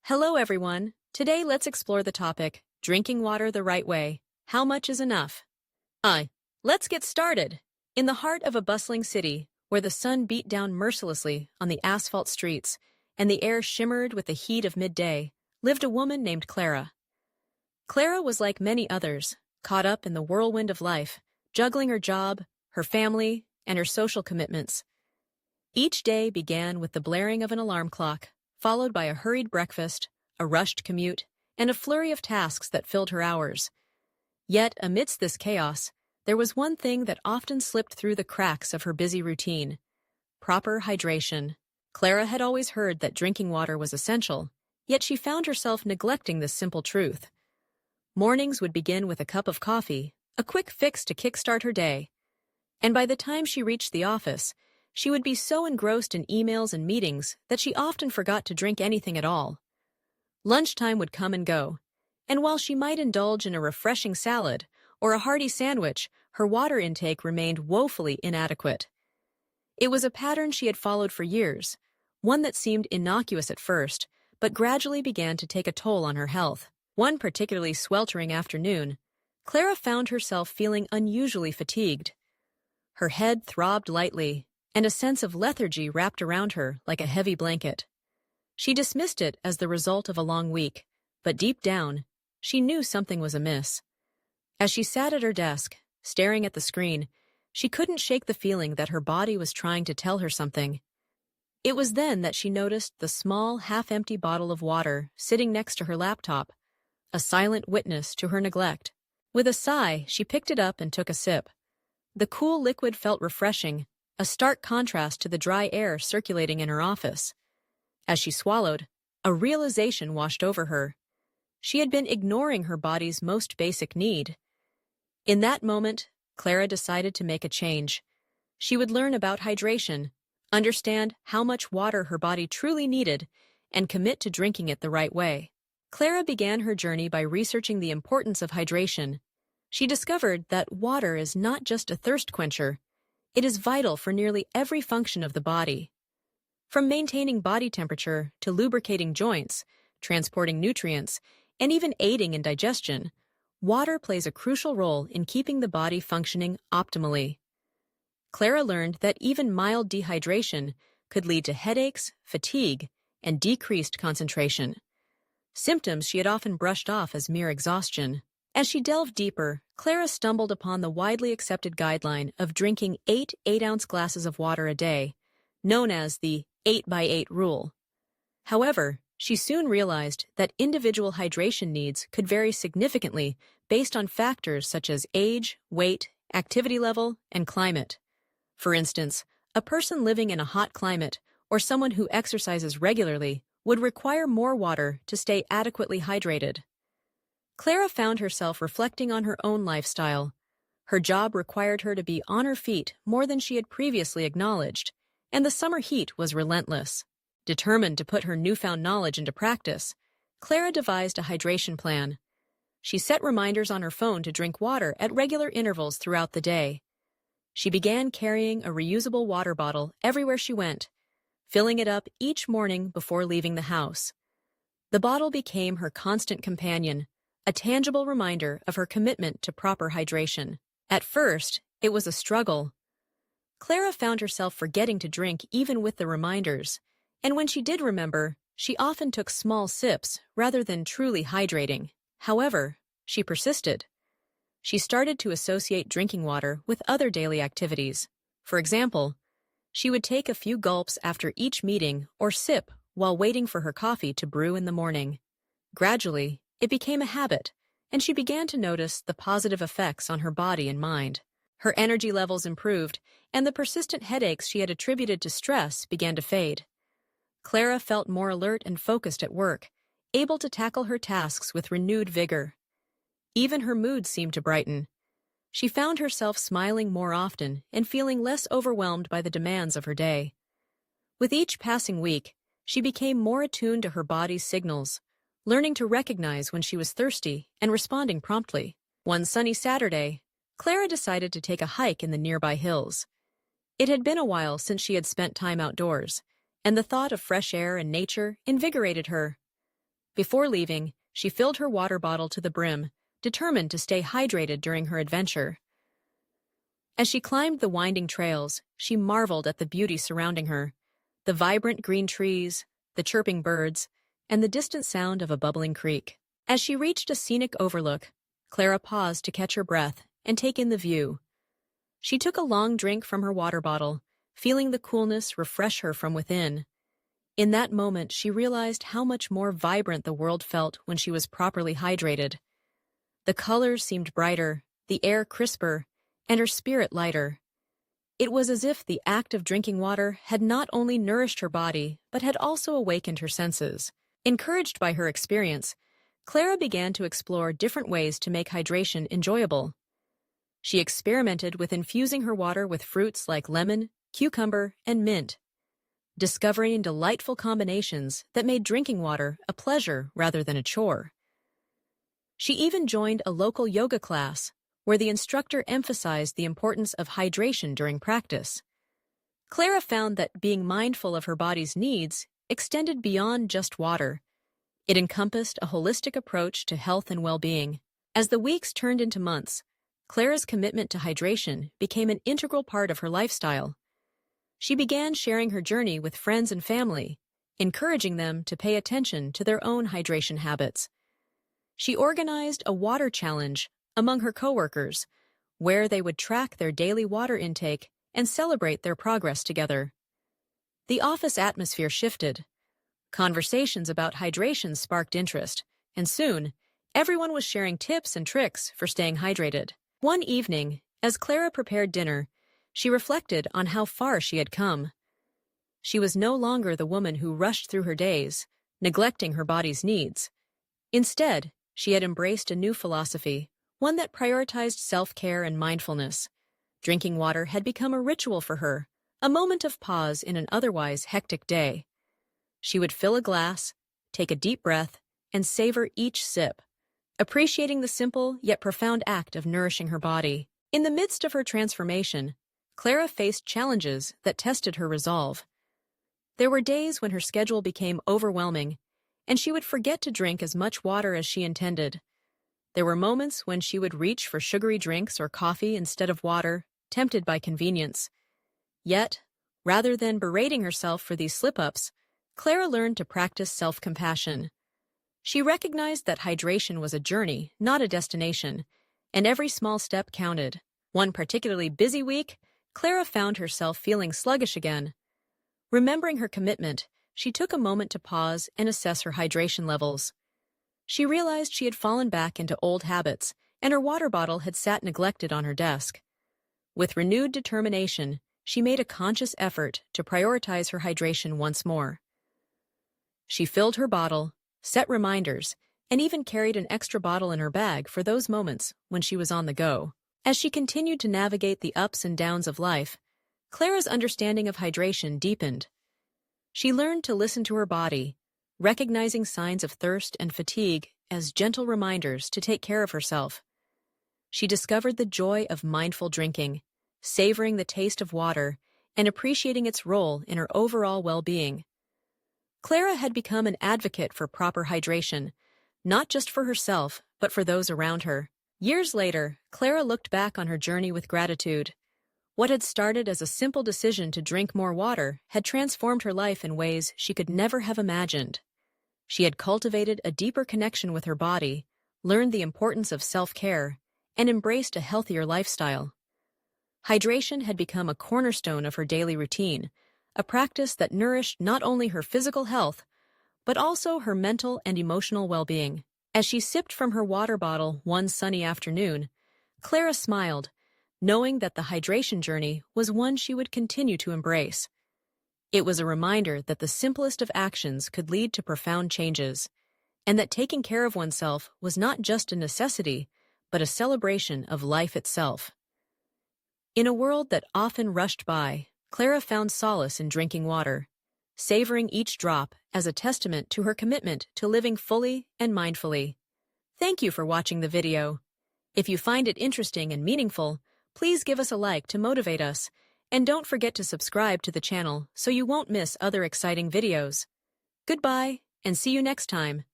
Hello, everyone. Today, let's explore the topic, drinking water the right way. How much is enough? Uh, let's get started. In the heart of a bustling city, where the sun beat down mercilessly on the asphalt streets and the air shimmered with the heat of midday, lived a woman named Clara. Clara was like many others, caught up in the whirlwind of life, juggling her job, her family, and her social commitments. Each day began with the blaring of an alarm clock, followed by a hurried breakfast, a rushed commute, and a flurry of tasks that filled her hours. Yet, amidst this chaos, there was one thing that often slipped through the cracks of her busy routine: proper hydration. Clara had always heard that drinking water was essential, yet she found herself neglecting this simple truth. Mornings would begin with a cup of coffee, a quick fix to kickstart her day. And by the time she reached the office, she would be so engrossed in emails and meetings that she often forgot to drink anything at all. Lunchtime would come and go, and while she might indulge in a refreshing salad or a hearty sandwich, her water intake remained woefully inadequate. It was a pattern she had followed for years, one that seemed innocuous at first, but gradually began to take a toll on her health. One particularly sweltering afternoon, Clara found herself feeling unusually fatigued. Her head throbbed lightly, and a sense of lethargy wrapped around her like a heavy blanket. She dismissed it as the result of a long week, but deep down, she knew something was amiss. As she sat at her desk, staring at the screen, she couldn't shake the feeling that her body was trying to tell her something. It was then that she noticed the small, half-empty bottle of water sitting next to her laptop, a silent witness to her neglect. With a sigh, she picked it up and took a sip. The cool liquid felt refreshing, a stark contrast to the dry air circulating in her office. As she swallowed, a realization washed over her. She had been ignoring her body's most basic need. In that moment, Clara decided to make a change. She would learn about hydration, understand how much water her body truly needed, and commit to drinking it the right way. Clara began her journey by researching the importance of hydration. She discovered that water is not just a thirst quencher. It is vital for nearly every function of the body. From maintaining body temperature to lubricating joints, transporting nutrients, and even aiding in digestion, water plays a crucial role in keeping the body functioning optimally. Clara learned that even mild dehydration could lead to headaches, fatigue, and decreased concentration, symptoms she had often brushed off as mere exhaustion. As she delved deeper, Clara stumbled upon the widely accepted guideline of drinking 8 8-ounce glasses of water a day, known as the 8x8 rule. However, she soon realized that individual hydration needs could vary significantly based on factors such as age, weight, activity level, and climate. For instance, a person living in a hot climate or someone who exercises regularly would require more water to stay adequately hydrated. Clara found herself reflecting on her own lifestyle. Her job required her to be on her feet more than she had previously acknowledged, and the summer heat was relentless. Determined to put her newfound knowledge into practice, Clara devised a hydration plan. She set reminders on her phone to drink water at regular intervals throughout the day. She began carrying a reusable water bottle everywhere she went, filling it up each morning before leaving the house. The bottle became her constant companion, a tangible reminder of her commitment to proper hydration. At first, it was a struggle. Clara found herself forgetting to drink even with the reminders, and when she did remember, she often took small sips rather than truly hydrating. However, she persisted. She started to associate drinking water with other daily activities. For example, she would take a few gulps after each meeting or sip while waiting for her coffee to brew in the morning. Gradually, it became a habit, and she began to notice the positive effects on her body and mind. Her energy levels improved, and the persistent headaches she had attributed to stress began to fade. Clara felt more alert and focused at work, able to tackle her tasks with renewed vigor. Even her mood seemed to brighten. She found herself smiling more often and feeling less overwhelmed by the demands of her day. With each passing week, she became more attuned to her body's signals, learning to recognize when she was thirsty and responding promptly. One sunny Saturday, Clara decided to take a hike in the nearby hills. It had been a while since she had spent time outdoors, and the thought of fresh air and nature invigorated her. Before leaving, she filled her water bottle to the brim, determined to stay hydrated during her adventure. As she climbed the winding trails, she marveled at the beauty surrounding her, the vibrant green trees, the chirping birds, and the distant sound of a bubbling creek. As she reached a scenic overlook, Clara paused to catch her breath and take in the view. She took a long drink from her water bottle, feeling the coolness refresh her from within. In that moment, she realized how much more vibrant the world felt when she was properly hydrated. The colors seemed brighter, the air crisper, and her spirit lighter. It was as if the act of drinking water had not only nourished her body, but had also awakened her senses. Encouraged by her experience, Clara began to explore different ways to make hydration enjoyable. She experimented with infusing her water with fruits like lemon, cucumber, and mint, discovering delightful combinations that made drinking water a pleasure rather than a chore. She even joined a local yoga class, where the instructor emphasized the importance of hydration during practice. Clara found that being mindful of her body's needs extended beyond just water. It encompassed a holistic approach to health and well-being. As the weeks turned into months, Clara's commitment to hydration became an integral part of her lifestyle. She began sharing her journey with friends and family, encouraging them to pay attention to their own hydration habits. She organized a water challenge among her coworkers, where they would track their daily water intake and celebrate their progress together. The office atmosphere shifted. Conversations about hydration sparked interest, and soon, everyone was sharing tips and tricks for staying hydrated. One evening, as Clara prepared dinner, she reflected on how far she had come. She was no longer the woman who rushed through her days, neglecting her body's needs. Instead, she had embraced a new philosophy, one that prioritized self-care and mindfulness. Drinking water had become a ritual for her, a moment of pause in an otherwise hectic day. She would fill a glass, take a deep breath, and savor each sip, appreciating the simple yet profound act of nourishing her body. In the midst of her transformation, Clara faced challenges that tested her resolve. There were days when her schedule became overwhelming, and she would forget to drink as much water as she intended. There were moments when she would reach for sugary drinks or coffee instead of water, tempted by convenience. Yet, rather than berating herself for these slip-ups, Clara learned to practice self-compassion. She recognized that hydration was a journey, not a destination, and every small step counted. One particularly busy week, Clara found herself feeling sluggish again. Remembering her commitment, she took a moment to pause and assess her hydration levels. She realized she had fallen back into old habits, and her water bottle had sat neglected on her desk. With renewed determination, she made a conscious effort to prioritize her hydration once more. She filled her bottle, set reminders, and even carried an extra bottle in her bag for those moments when she was on the go. As she continued to navigate the ups and downs of life, Clara's understanding of hydration deepened. She learned to listen to her body, recognizing signs of thirst and fatigue as gentle reminders to take care of herself. She discovered the joy of mindful drinking, savoring the taste of water, and appreciating its role in her overall well-being. Clara had become an advocate for proper hydration, not just for herself, but for those around her. Years later, Clara looked back on her journey with gratitude. What had started as a simple decision to drink more water had transformed her life in ways she could never have imagined. She had cultivated a deeper connection with her body, learned the importance of self-care, and embraced a healthier lifestyle. Hydration had become a cornerstone of her daily routine, a practice that nourished not only her physical health, but also her mental and emotional well-being. As she sipped from her water bottle one sunny afternoon, Clara smiled, knowing that the hydration journey was one she would continue to embrace. It was a reminder that the simplest of actions could lead to profound changes, and that taking care of oneself was not just a necessity, but a celebration of life itself. In a world that often rushed by, Clara found solace in drinking water, savoring each drop as a testament to her commitment to living fully and mindfully. Thank you for watching the video. If you find it interesting and meaningful, please give us a like to motivate us, and don't forget to subscribe to the channel so you won't miss other exciting videos. Goodbye, and see you next time.